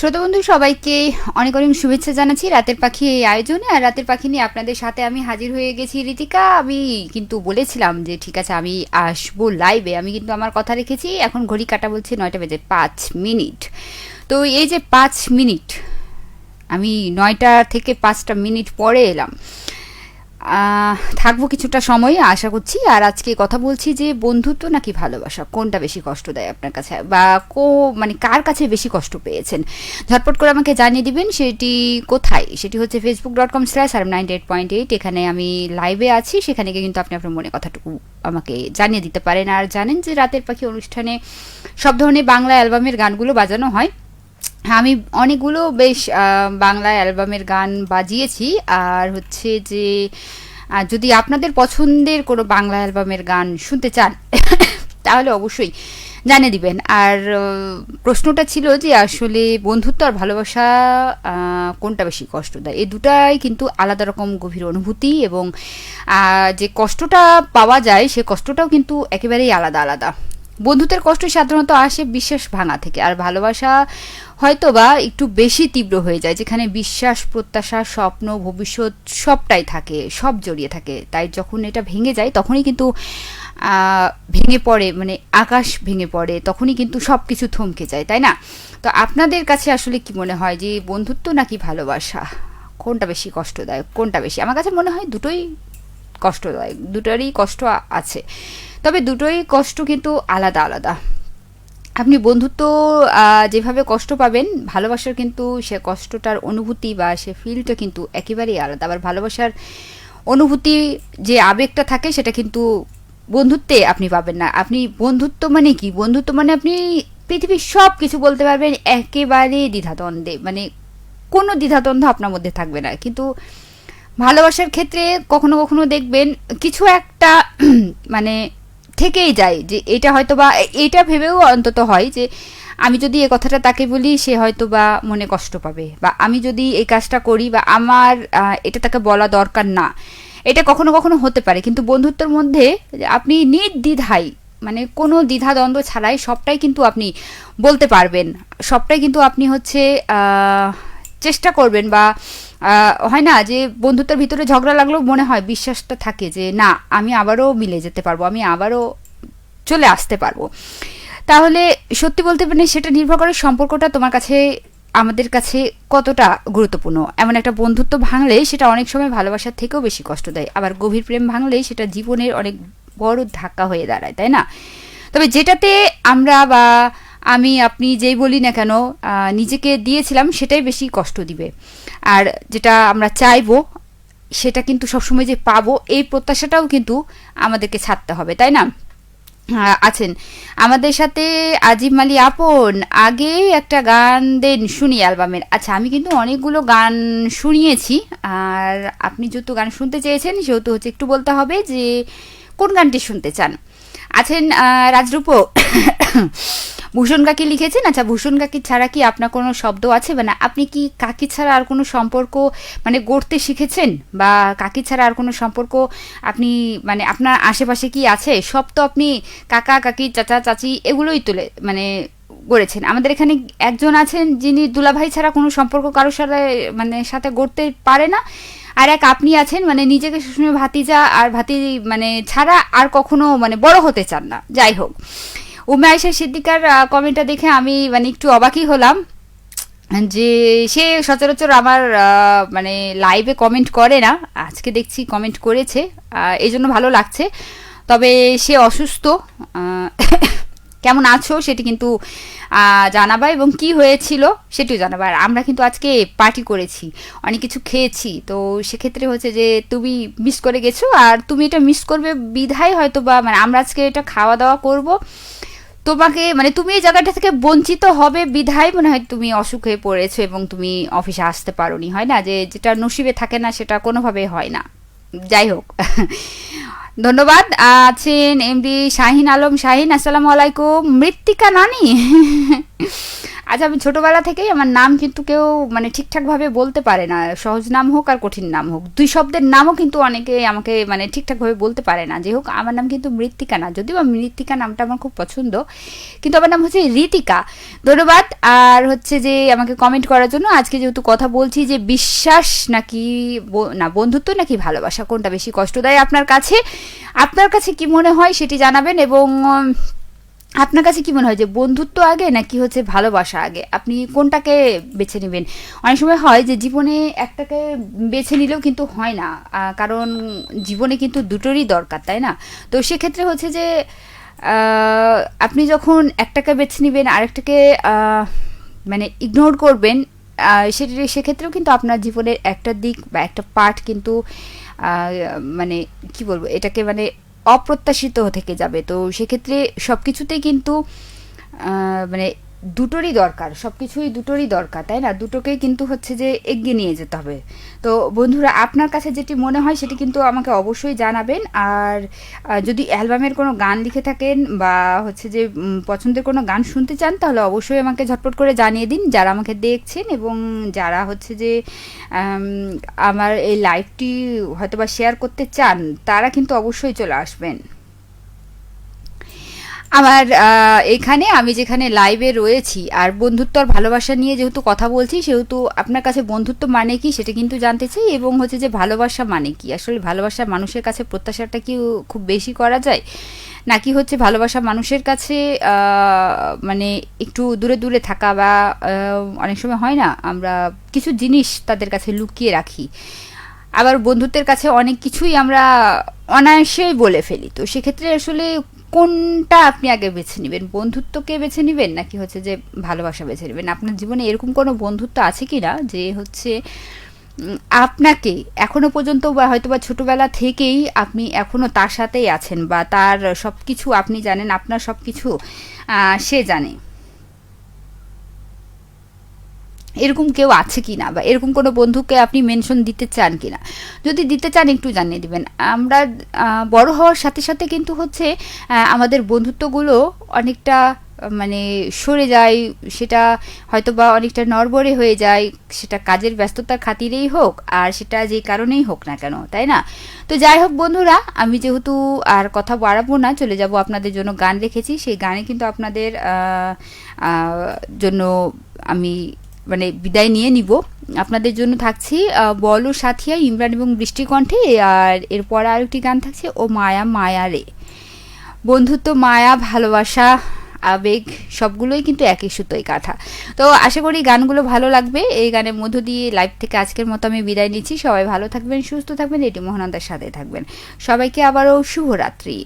শ্রোতা বন্ধু সবাইকে অনেক অনেক শুভেচ্ছা জানাচ্ছি রাতের পাখি এই আয়োজনে। আর রাতের পাখি নিয়ে আপনাদের সাথে আমি হাজির হয়ে গেছি ঋতিকা। আমি কিন্তু বলেছিলাম যে ঠিক আছে আমি আসবো লাইভে, আমি কিন্তু আমার কথা রেখেছি। এখন ঘড়ি কাটা বলছি 9টা বেজে 5 মিনিট। তো এই যে 5 মিনিট, আমি 9টা থেকে 5টা মিনিট পরে এলাম। থাকবো কিছুটা সময় আশা করছি। আর আজকে কথা বলছি যে বন্ধুত্ব নাকি ভালোবাসা, কোনটা বেশি কষ্ট দেয় আপনার কাছে, বা মানে কার কাছে বেশি কষ্ট পেয়েছেন, ঝটপট করে আমাকে জানিয়ে দিবেন। সেটি কোথায়? সেটি হচ্ছে facebook.com/rm98.8। এখানে আমি লাইভে আছি, সেখানে গিয়ে কিন্তু আপনি আপনার মনে কথাটুকু আমাকে জানিয়ে দিতে পারেন। আর জানেন যে রাতের পাখি অনুষ্ঠানে সব ধরনের বাংলা অ্যালবামের গানগুলো বাজানো হয়। আমি অনেকগুলো বেশ বাংলা অ্যালবামের গান বাজিয়েছি। আর হচ্ছে যে যদি আপনাদের পছন্দের কোনো বাংলা অ্যালবামের গান শুনতে চান তাহলে অবশ্যই জানিয়ে দিবেন। আর প্রশ্নটা ছিল যে আসলে বন্ধুত্ব আর ভালোবাসা কোনটা বেশি কষ্ট দেয়। এই দুটাই কিন্তু আলাদা রকম গভীর অনুভূতি, এবং যে কষ্টটা পাওয়া যায় সে কষ্টটাও কিন্তু একেবারেই আলাদা আলাদা। বন্ধুত্বের কষ্ট সাধারণত আসে বিশ্বাস ভাঙা থেকে, আর ভালোবাসা হয়তো বা একটু বেশি তীব্র হয়ে যায়, যেখানে বিশ্বাস, প্রত্যাশা, স্বপ্ন, ভবিষ্যৎ সবটাই থাকে, সব জড়িয়ে থাকে। তাই যখন এটা ভেঙে যায় তখনই কিন্তু ভেঙে পড়ে, মানে আকাশ ভেঙে পড়ে, তখনই কিন্তু সব কিছু থমকে যায়, তাই না? তো আপনাদের কাছে আসলে কি মনে হয় যে বন্ধুত্ব নাকি ভালোবাসা, কোনটা বেশি কষ্টদায়ক, কোনটা বেশি? আমার কাছে মনে হয় দুটোই কষ্টদায়ক, দুটোরই কষ্ট আছে, তবে দুটোই কষ্ট কিন্তু আলাদা আলাদা। আপনি বন্ধুত্ব যেভাবে কষ্ট পাবেন, ভালোবাসার কিন্তু সে কষ্টটার অনুভূতি বা সে ফিলটা কিন্তু একেবারেই আলাদা। আবার ভালোবাসার অনুভূতি, যে আবেগটা থাকে, সেটা কিন্তু বন্ধুত্বে আপনি পাবেন না। আপনি বন্ধুত্ব মানে কি? বন্ধুত্ব মানে আপনি পৃথিবীর সব কিছু বলতে পারবেন একেবারে দ্বিধাদ্বন্দ্বে, মানে কোনো দ্বিধাদ্বন্দ্ব আপনার মধ্যে থাকবে না। কিন্তু ভালোবাসার ক্ষেত্রে কখনো কখনো দেখবেন কিছু একটা মানে থেকেই যায়, যে এটা হয়তো বা এটা ভেবেও অন্তত হয় যে আমি যদি এই কথাটা তাকে বলি সে হয়তো বা মনে কষ্ট পাবে, বা আমি যদি এই কাজটা করি বা আমার এটা তাকে বলা দরকার না, এটা কখনো কখনো হতে পারে। কিন্তু বন্ধুত্বের মধ্যে আপনি নির্দ্বিধায়, মানে কোনো দ্বিধাদ্বন্দ্ব ছাড়াই সবটাই কিন্তু আপনি বলতে পারবেন, সবটাই কিন্তু আপনি হচ্ছে চেষ্টা করবেন। বা হয় না যে বন্ধুত্বের ভিতরে ঝগড়া লাগলেও মনে হয় বিশ্বাসটা থাকে যে না, আমি আবারও মিলে যেতে পারবো, আমি আবারও চলে আসতে পারবো। তাহলে সত্যি বলতে মানে সেটা নির্ভর করে সম্পর্কটা তোমার কাছে, আমাদের কাছে কতটা গুরুত্বপূর্ণ। এমন একটা বন্ধুত্ব ভাঙলে সেটা অনেক সময় ভালোবাসার থেকেও বেশি কষ্ট দেয়, আবার গভীর প্রেম ভাঙলে সেটা জীবনের অনেক বড় ধাক্কা হয়ে দাঁড়ায়, তাই না? তবে যেটাতে আমরা বা আমি আপনি যেই বলি না কেন নিজেকে দিয়েছিলাম সেটাই বেশি কষ্ট দিবে। আর যেটা আমরা চাইবো সেটা কিন্তু সবসময় যে পাবো এই প্রত্যাশাটাও কিন্তু আমাদেরকে ছাড়তে হবে, তাই না? আছেন আমাদের সাথে আজিম আলী আপন, আগে একটা গান দেন শুনি অ্যালবামের। আচ্ছা, আমি কিন্তু অনেকগুলো গান শুনিয়েছি, আর আপনি যেহেতু গান শুনতে চেয়েছেন সেহেতু হচ্ছে একটু বলতে হবে যে কোন গানটি শুনতে চান। আছেন রাজরূপও ভূষণ কাকি লিখেছেন। আচ্ছা, ভূষণ কাকি ছাড়া কি আপনার কোনো শব্দ আছে, মানে আপনি কি কাকি ছাড়া আর কোনো সম্পর্ক মানে গড়তে শিখেছেন, বা কাকি ছাড়া আর কোনো সম্পর্ক আপনি মানে আপনার আশেপাশে কি আছে? সব তো আপনি কাকা কাকি চাচা চাচি এগুলোই তুলে মানে গড়েছেন। আমাদের এখানে একজন আছেন যিনি দুলাভাই ছাড়া কোনো সম্পর্ক কারোর সাথে মানে সাথে গড়তে পারে না, আর এক আপনি আছেন মানে নিজেকে সবসময় ভাতিজা আর ভাতি মানে ছাড়া আর কখনো মানে বড় হতে চান না। যাই হোক, উমা আয়েশা সিদ্দিকার কমেন্টটা দেখে আমি মানে একটু অবাকই হলাম যে সে সচরাচর আমার মানে লাইভে কমেন্ট করে না, আজকে দেখছি কমেন্ট করেছে, এই জন্য ভালো লাগছে। তবে সে অসুস্থ, কেমন আছো সেটি কিন্তু জানাবা, এবং কি হয়েছিল সেটিও জানাবা। আর আমরা কিন্তু আজকে পার্টি করেছি, অনেক কিছু খেয়েছি, তো সেক্ষেত্রে হচ্ছে যে তুমি মিস করে গেছো, আর তুমি এটা মিস করবে বিধায় হয়তো বা মানে আমরা আজকে এটা খাওয়া দাওয়া করব, তোমাকে মানে তুমি এই জায়গাটা থেকে বঞ্চিত হবে বিধায় মনে হয় তুমি অসুখ হয়ে পড়েছো এবং তুমি অফিসে আসতে পারোনি। হয় না যে যেটা নসিবে থাকে না সেটা কোনোভাবে হয় না। যাই হোক, ধন্যবাদ। আছেন এমডি শাহিন আলম শাহিন, আসসালামু আলাইকুম। মৃত্তিকা নানি আজ আমি ছোটবেলা থেকেই আমার নাম কিন্তু কেউ মানে ঠিকঠাকভাবে বলতে পারে না, সহজ নাম হোক আর কঠিন নাম হোক, দুই শব্দের নামও কিন্তু অনেকে আমাকে মানে ঠিকঠাকভাবে বলতে পারে না। যাই হোক, আমার নাম কিন্তু মৃত্তিকা না, যদিও মৃত্তিকা নামটা আমার খুব পছন্দ, কিন্তু আমার নাম হচ্ছে ঋতিকা। ধন্যবাদ। আর হচ্ছে যে আমাকে কমেন্ট করার জন্য। আজকে যেহেতু কথা বলছি যে বিশ্বাস নাকি না বন্ধুত্ব নাকি ভালোবাসা, কোনটা বেশি কষ্ট দেয় আপনার কাছে, আপনার কাছে কি মনে হয় সেটি জানাবেন। এবং আপনার কাছে কি মনে হয় যে বন্ধুত্ব আগে নাকি হচ্ছে ভালোবাসা আগে, আপনি কোনটাকে বেছে নেবেন? অনেক সময় হয় যে জীবনে একটাকে বেছে নিলেও কিন্তু হয় না, কারণ জীবনে কিন্তু দুটোরই দরকার, তাই না? তো সেক্ষেত্রে হচ্ছে যে আপনি যখন একটাকে বেছে নেবেন আরেকটাকে মানে ইগনোর করবেন, সেক্ষেত্রেও কিন্তু আপনার জীবনের একটা দিক বা একটা পার্ট কিন্তু মানে কি বলবো এটাকে, মানে অপ্রত্যাশিত থেকে যাবে। তো সেক্ষেত্রে সব কিছুতেই কিন্তু মানে দুটোরই দরকার, সব কিছুই দুটোরই দরকার, তাই না? দুটোকেই কিন্তু হচ্ছে যে এগিয়ে নিয়ে যেতে হবে। তো বন্ধুরা, আপনার কাছে যেটি মনে হয় সেটি কিন্তু আমাকে অবশ্যই জানাবেন। আর যদি অ্যালবামের কোনো গান লিখে থাকেন বা হচ্ছে যে পছন্দের কোনো গান শুনতে চান, তাহলে অবশ্যই আমাকে ঝটপট করে জানিয়ে দিন, যারা আমাকে দেখছেন এবং যারা হচ্ছে যে আমার এই লাইভটি হয়তোবা শেয়ার করতে চান, তারা কিন্তু অবশ্যই চলে আসবেন আমার এখানে। আমি যেখানে লাইভে রয়েছি আর বন্ধুত্ব আর ভালোবাসা নিয়ে যেহেতু কথা বলছি, সেহেতু আপনার কাছে বন্ধুত্ব মানে কি সেটা কিন্তু জানতে চাই, এবং হচ্ছে যে ভালোবাসা মানে কি, আসলে ভালোবাসা মানুষের কাছে প্রত্যাশাটা কি খুব বেশি করা যায়, নাকি হচ্ছে ভালোবাসা মানুষের কাছে মানে একটু দূরে দূরে থাকা, বা অনেক সময় হয় না আমরা কিছু জিনিস তাদের কাছে লুকিয়ে রাখি, আবার বন্ধুত্বের কাছে অনেক কিছুই আমরা অনায়াসেই বলে ফেলি। তো সেক্ষেত্রে আসলে কোনটা আপনি আগে বেছে নেবেন, বন্ধুত্বকে বেছে নেবেন নাকি হচ্ছে যে ভালোবাসা বেছে নেবেন? আপনার জীবনে এরকম কোনো বন্ধুত্ব আছে কি না যে হচ্ছে আপনাকে এখনো পর্যন্ত বা হয়তো বা ছোটবেলা থেকেই আপনি এখনো তার সাথেই আছেন, বা তার সব কিছু আপনি জানেন, আপনার সব কিছু সে জানে, এরকম কেউ আছে কি না, বা এরকম কোনো বন্ধুকে আপনি মেনশন দিতে চান কি না? যদি দিতে চান একটু জানিয়ে দিবেন। আমরা বড় হওয়ার সাথে সাথে কিন্তু হচ্ছে আমাদের বন্ধুত্বগুলো অনেকটা মানে সরে যায়, সেটা হয়তো বা অনেকটা নড়বড়ে হয়ে যায়, সেটা কাজের ব্যস্ততার খাতিরেই হোক আর সেটা যে কারণেই হোক না কেন, তাই না? তো যাই হোক বন্ধুরা, আমি যেহেতু আর কথা বাড়াবো না, চলে যাব। আপনাদের জন্য গান রেখেছি, সেই গানে কিন্তু আপনাদের জন্য আমি মানে বিদায় নিয়ে নিব। আপনাদের জন্য থাকছি বলো সাথিয়া, ইমরান এবং বৃষ্টি কণ্ঠে। আর এরপর আরেকটি গান থাকছে ও মায়া মায়া রে। বন্ধুত্ব, মায়া, ভালোবাসা, আবেগ সবগুলোই কিন্তু একই সুতোয় কাঁথা। তো আশা করি গানগুলো ভালো লাগবে। এই গানের মধ্য দিয়ে লাইভ থেকে আজকের মতো আমি বিদায় নিচ্ছি। সবাই ভালো থাকবেন, সুস্থ থাকবেন, এটি মোহনন্দার সাথে থাকবেন। সবাইকে আবারও শুভরাত্রি।